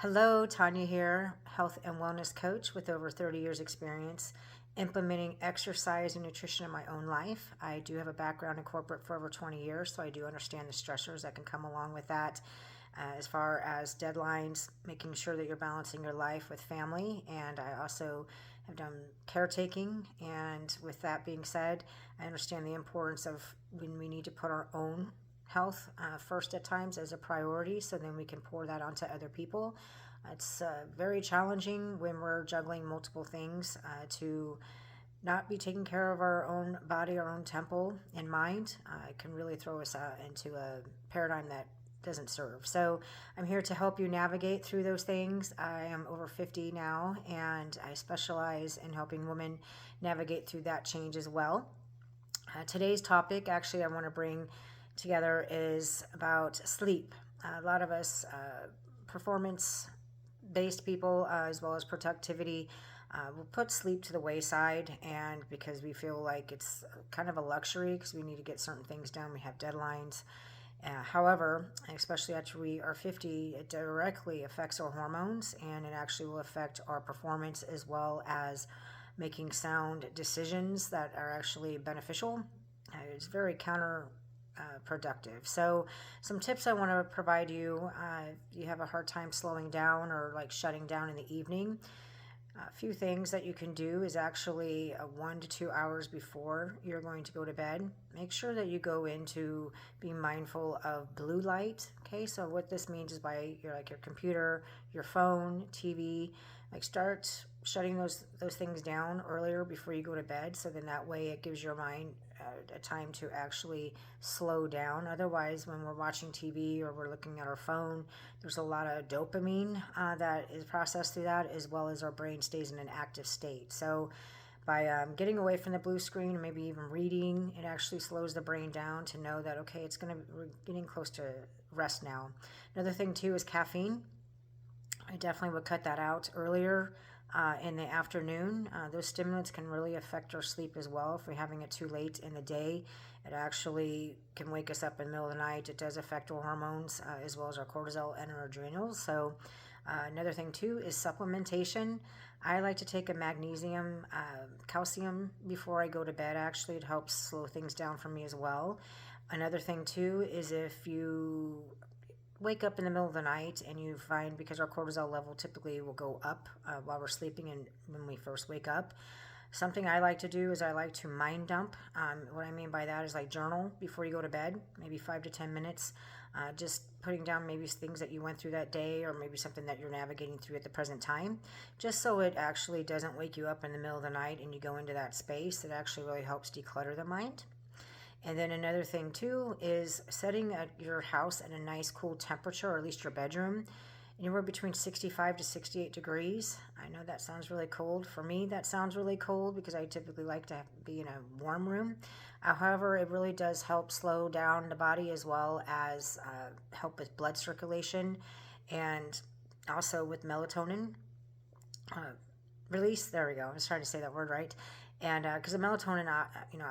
Hello, Tanya here, health and wellness coach with over 30 years experience implementing exercise and nutrition in my own life. I do have a background in corporate for over 20 years, so I do understand the stressors that can come along with that, as far as deadlines, making sure that you're balancing your life with family, and I also have done caretaking. And with that being said, I understand the importance of when we need to put our own health first at times as a priority, so then we can pour that onto other people. It's very challenging when we're juggling multiple things to not be taking care of our own body, our own temple and mind. It can really throw us into a paradigm that doesn't serve. So I'm here to help you navigate through those things. I am over 50 now, and I specialize in helping women navigate through that change as well. Today's topic, actually, I want to bring together is about sleep. A lot of us performance based people, as well as productivity, will put sleep to the wayside, and because we feel like it's kind of a luxury because we need to get certain things done, we have deadlines. However, especially after we are 50, it directly affects our hormones, and it actually will affect our performance as well as making sound decisions that are actually beneficial. It's very counterproductive. So, some tips I want to provide you. If you have a hard time slowing down or like shutting down in the evening, a few things that you can do is actually 1 to 2 hours before you're going to go to bed. Make sure that you go into being mindful of blue light. Okay, so what this means is by your computer, your phone, TV, like start shutting those things down earlier before you go to bed. So then that way it gives your mind a time to actually slow down. Otherwise, when we're watching TV or we're looking at our phone, there's a lot of dopamine that is processed through that, as well as our brain stays in an active state. So by getting away from the blue screen or maybe even reading, it actually slows the brain down to know that, okay, we're getting close to rest now. Another thing too is caffeine. I definitely would cut that out earlier in the afternoon. Those stimulants can really affect our sleep as well. If we're having it too late in the day, it actually can wake us up in the middle of the night. It does affect our hormones as well as our cortisol and our adrenals. So, another thing too is supplementation. I like to take a magnesium, calcium before I go to bed. Actually, it helps slow things down for me as well. Another thing too is if you wake up in the middle of the night and you find, because our cortisol level typically will go up while we're sleeping and when we first wake up, something I like to do is I like to mind dump. What I mean by that is like journal before you go to bed, maybe 5 to 10 minutes, just putting down maybe things that you went through that day or maybe something that you're navigating through at the present time, just so it actually doesn't wake you up in the middle of the night and you go into that space. It actually really helps declutter the mind. And then another thing too is setting your house at a nice cool temperature, or at least your bedroom, anywhere between 65 to 68 degrees. I know that sounds really cold. For me, that sounds really cold because I typically like to be in a warm room. However, it really does help slow down the body as well as help with blood circulation and also with melatonin uh, release. There we go. I was trying to say that word right. And because the melatonin,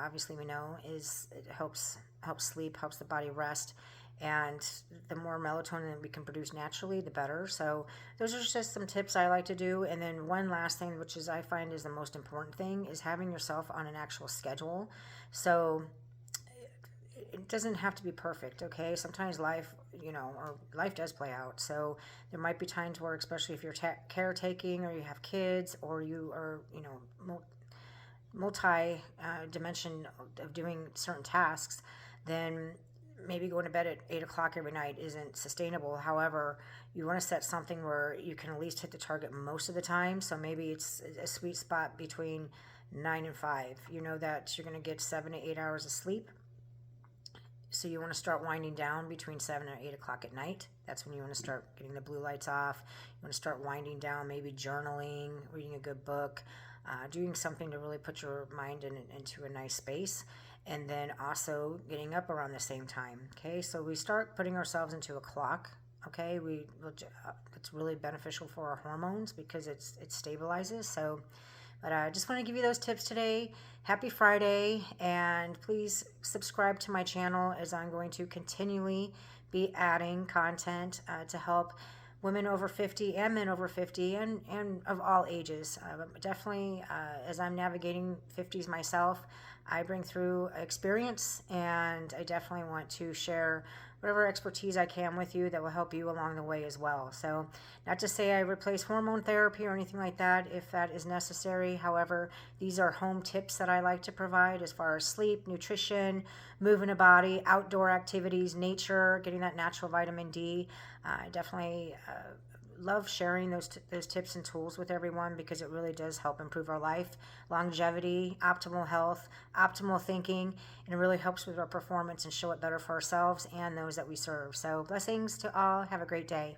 obviously we know is it helps sleep, helps the body rest, and the more melatonin that we can produce naturally, the better. So those are just some tips I like to do. And then one last thing, which is I find is the most important thing, is having yourself on an actual schedule. So it doesn't have to be perfect, okay? Sometimes life, or life does play out. So there might be times where, especially if you're caretaking or you have kids or you are, multi dimension of doing certain tasks, then maybe going to bed at 8 o'clock every night isn't sustainable. However, you want to set something where you can at least hit the target most of the time. So maybe it's a sweet spot between 9 and 5. You know that you're going to get 7 to 8 hours of sleep. So you want to start winding down between 7 and 8 o'clock at night. That's when you want to start getting the blue lights off. You want to start winding down, maybe journaling, reading a good book, doing something to really put your mind into a nice space. And then also getting up around the same time. Okay, so we start putting ourselves into a clock. Okay, it's really beneficial for our hormones because it stabilizes. So but I just want to give you those tips today. Happy Friday, and please subscribe to my channel as I'm going to continually be adding content to help women over 50 and men over 50 and of all ages. Definitely, as I'm navigating 50s myself, I bring through experience, and I definitely want to share whatever expertise I can with you that will help you along the way as well. So, not to say I replace hormone therapy or anything like that if that is necessary. However, these are home tips that I like to provide as far as sleep, nutrition, moving a body, outdoor activities, nature, getting that natural vitamin D. I definitely love sharing those tips and tools with everyone because it really does help improve our life, longevity, optimal health, optimal thinking, and it really helps with our performance and show it better for ourselves and those that we serve. So blessings to all. Have a great day.